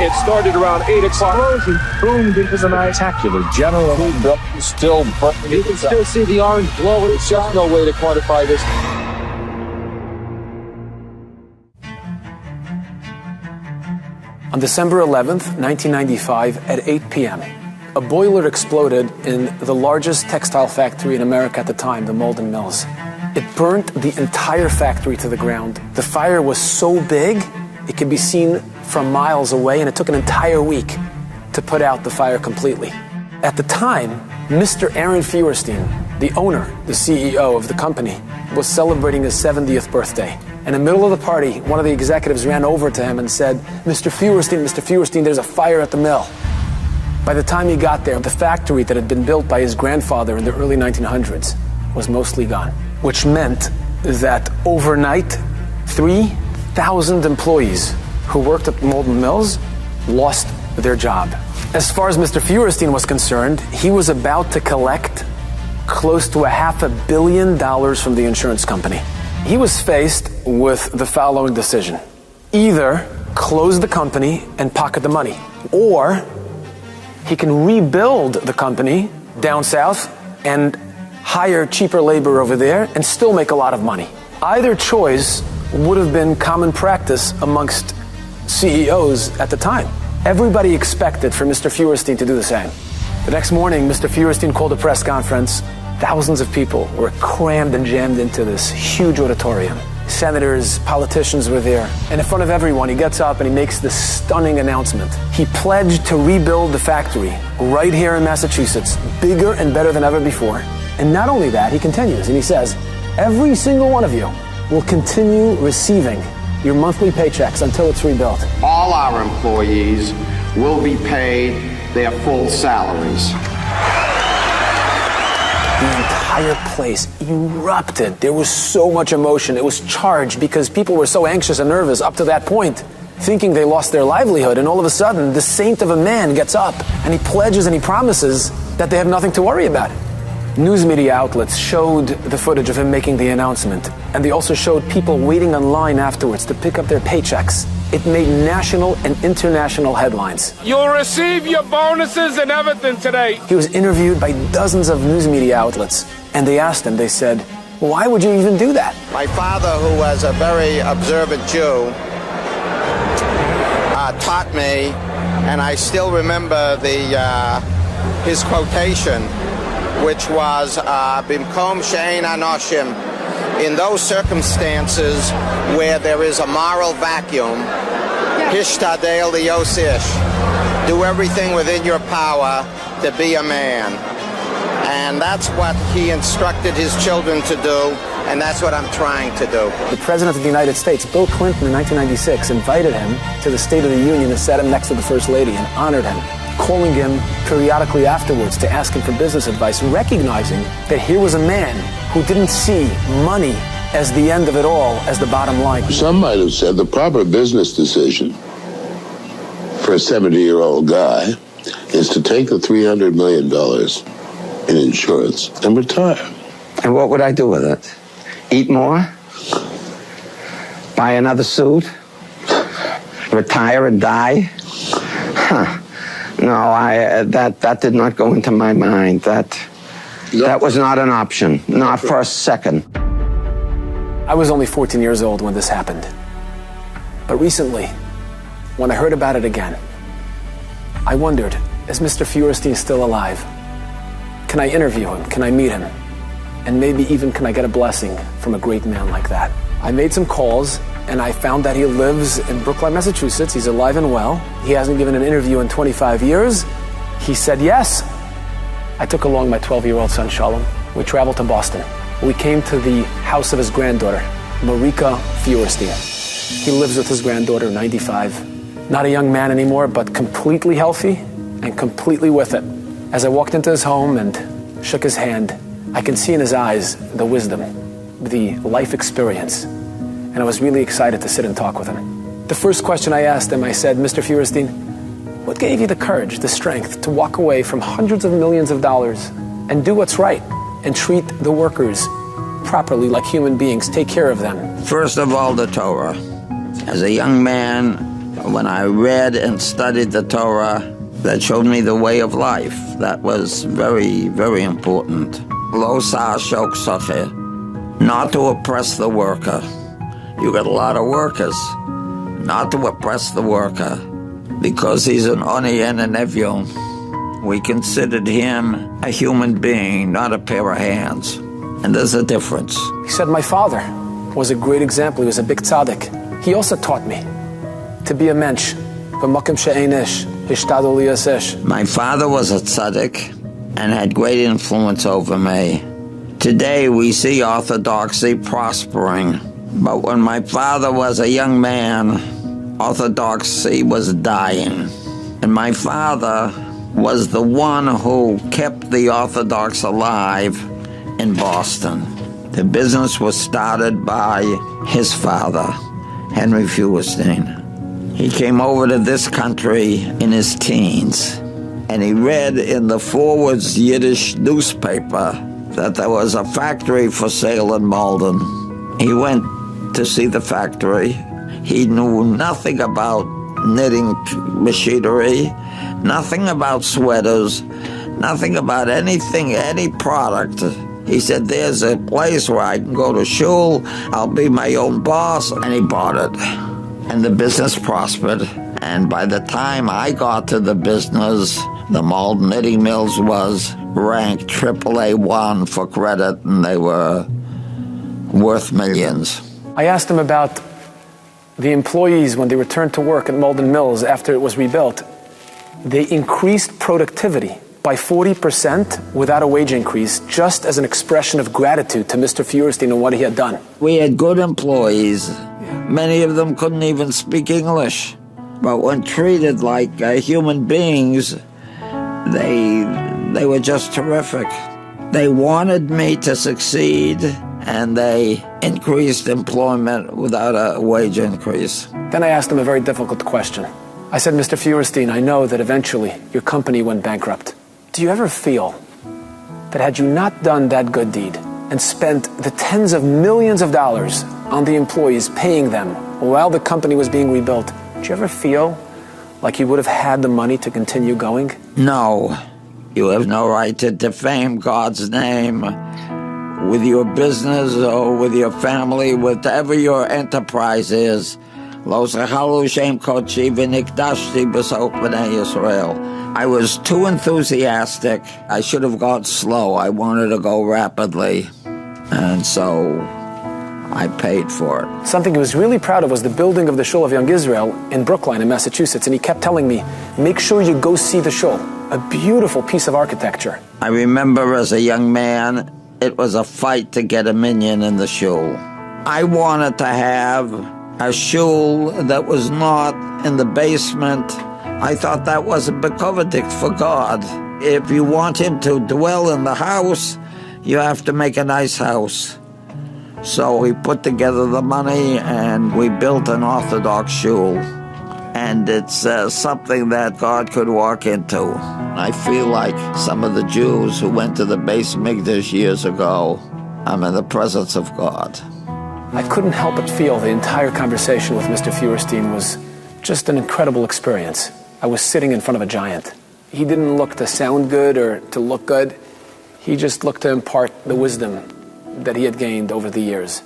It started around 8 o'clock. Explosion boomed into the night. Spectacular general. Still burning. You can still see the orange glow. There's just no way to quantify this. On December 11th, 1995, at 8 p.m., a boiler exploded in the largest textile factory in America at the time, the Malden Mills. It burnt the entire factory to the ground. The fire was so big, it could be seen from miles away, and it took an entire week to put out the fire completely. At the time, Mr. Aaron Feuerstein, the owner, the CEO of the company, was celebrating his 70th birthday. In the middle of the party, one of the executives ran over to him and said, Mr. Feuerstein, there's a fire at the mill. By the time he got there, the factory that had been built by his grandfather in the early 1900s was mostly gone, which meant that overnight, 3,000 employees who worked at Malden Mills lost their job. As far as Mr. Feuerstein was concerned, he was about to collect close to $500 million from the insurance company. He was faced with the following decision. Either close the company and pocket the money, or he can rebuild the company down south and hire cheaper labor over there and still make a lot of money. Either choice would have been common practice amongst CEOs at the time. Everybody expected for Mr. Feuerstein to do the same. The next morning, Mr. Feuerstein called a press conference. Thousands of people were crammed and jammed into this huge auditorium. Senators, politicians were there. And in front of everyone, he gets up and he makes this stunning announcement. He pledged to rebuild the factory right here in Massachusetts, bigger and better than ever before. And not only that, he continues and he says, every single one of you will continue receiving your monthly paychecks until it's rebuilt. All our employees will be paid their full salaries. The entire place erupted. There was so much emotion. It was charged because people were so anxious and nervous up to that point, thinking they lost their livelihood. And all of a sudden, the saint of a man gets up and he pledges and he promises that they have nothing to worry about. News media outlets showed the footage of him making the announcement, and they also showed people waiting in line afterwards to pick up their paychecks. It made national and international headlines. You'll receive your bonuses and everything today. He was interviewed by dozens of news media outlets, and they asked him, they said, why would you even do that? My father, who was a very observant Jew, taught me, and I still remember his quotation, which was, Bimkom she'ein anoshim, in those circumstances where there is a moral vacuum, hishtadel lios ish, do everything within your power to be a man. And that's what he instructed his children to do, and that's what I'm trying to do. The President of the United States, Bill Clinton, in 1996, invited him to the State of the Union and sat him next to the First Lady and honored him, calling him periodically afterwards to ask him for business advice, recognizing that here was a man who didn't see money as the end of it all, as the bottom line. Some might have said the proper business decision for a 70-year-old guy is to take the $300 million in insurance and retire. And what would I do with it? Eat more? Buy another suit? Retire and die? Huh. No, that did not go into my mind. That was not an option, not for a second. I was only 14 years old when this happened. But recently, when I heard about it again, I wondered, is Mr. Feuerstein still alive? Can I interview him? Can I meet him? And maybe even can I get a blessing from a great man like that? I made some calls, and I found that he lives in Brookline, Massachusetts. He's alive and well. He hasn't given an interview in 25 years. He said yes. I took along my 12-year-old son, Shalom. We traveled to Boston. We came to the house of his granddaughter, Marika Feuerstein. He lives with his granddaughter, 95. Not a young man anymore, but completely healthy and completely with it. As I walked into his home and shook his hand, I can see in his eyes the wisdom, the life experience. And I was really excited to sit and talk with him. The first question I asked him, I said, Mr. Feuerstein, what gave you the courage, the strength to walk away from hundreds of millions of dollars and do what's right? and treat the workers properly like human beings, take care of them? First of all, the Torah. As a young man, when I read and studied the Torah, that showed me the way of life. That was very, very important. Lo sa shok socher, not to oppress the worker. You got a lot of workers. Not to oppress the worker, because he's an oni and an evion. We considered him a human being, not a pair of hands. And there's a difference. He said, my father was a great example. He was a big tzaddik. He also taught me to be a mensch. My father was a tzaddik and had great influence over me. Today we see orthodoxy prospering. But when my father was a young man, orthodoxy was dying. And my father was the one who kept the Orthodox alive in Boston. The business was started by his father, Henry Feuerstein. He came over to this country in his teens, and he read in the Forward's Yiddish newspaper that there was a factory for sale in Malden. He went to see the factory. He knew nothing about knitting machinery, nothing about sweaters, nothing about anything, any product. He said, there's a place where I can go to shul, I'll be my own boss, and he bought it. And the business prospered, and by the time I got to the business, the Malden Knitting Mills was ranked AAA1 for credit, and they were worth millions. I asked him about the employees when they returned to work at Malden Mills after it was rebuilt. They increased productivity by 40% without a wage increase, just as an expression of gratitude to Mr. Feuerstein and what he had done. We had good employees. Many of them couldn't even speak English. But when treated like human beings, they were just terrific. They wanted me to succeed, and they increased employment without a wage increase. Then I asked him a very difficult question. I said, Mr. Feuerstein, I know that eventually your company went bankrupt. Do you ever feel that had you not done that good deed and spent the tens of millions of dollars on the employees, paying them while the company was being rebuilt, did you ever feel like you would have had the money to continue going? No. You have no right to defame God's name with your business or with your family, whatever your enterprise is. I was too enthusiastic. I should have gone slow. I wanted to go rapidly. And so I paid for it. Something he was really proud of was the building of the Shul of Young Israel in Brookline, in Massachusetts. And he kept telling me, make sure you go see the Shul. A beautiful piece of architecture. I remember as a young man, it was a fight to get a minyan in the Shul. I wanted to have a shul that was not in the basement. I thought that was a bekovedik for God. If you want him to dwell in the house, you have to make a nice house. So we put together the money and we built an Orthodox shul. And it's something that God could walk into. I feel like some of the Jews who went to the Beis Mikdash years ago, I'm in the presence of God. I couldn't help but feel the entire conversation with Mr. Feuerstein was just an incredible experience. I was sitting in front of a giant. He didn't look to sound good or to look good. He just looked to impart the wisdom that he had gained over the years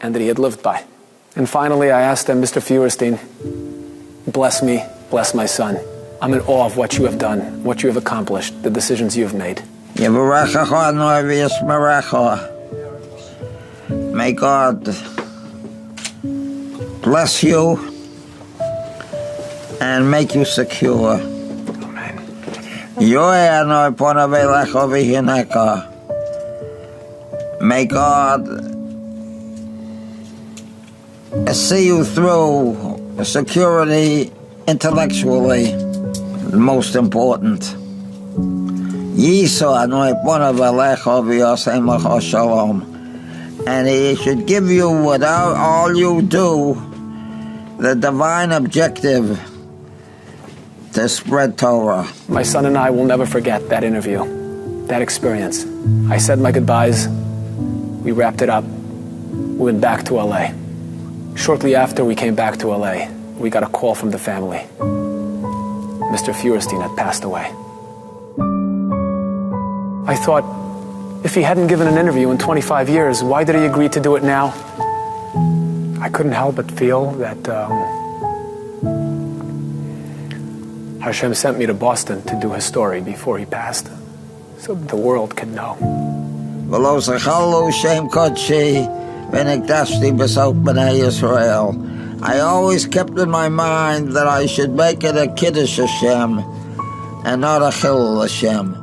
and that he had lived by. And finally, I asked him, Mr. Feuerstein, bless me, bless my son. I'm in awe of what you have done, what you have accomplished, the decisions you have made. May God bless you and make you secure. May God see you through security intellectually, most important. And he should give you, without all you do, the divine objective to spread Torah. My son and I will never forget that interview, that experience. I said my goodbyes. We wrapped it up. We went back to LA. Shortly after we came back to LA, we got a call from the family. Mr. Feuerstein had passed away. I thought, if he hadn't given an interview in 25 years, why did he agree to do it now? I couldn't help but feel that Hashem sent me to Boston to do his story before he passed, so the world could know. I always kept in my mind that I should make it a Kiddush Hashem and not a Chillul Hashem.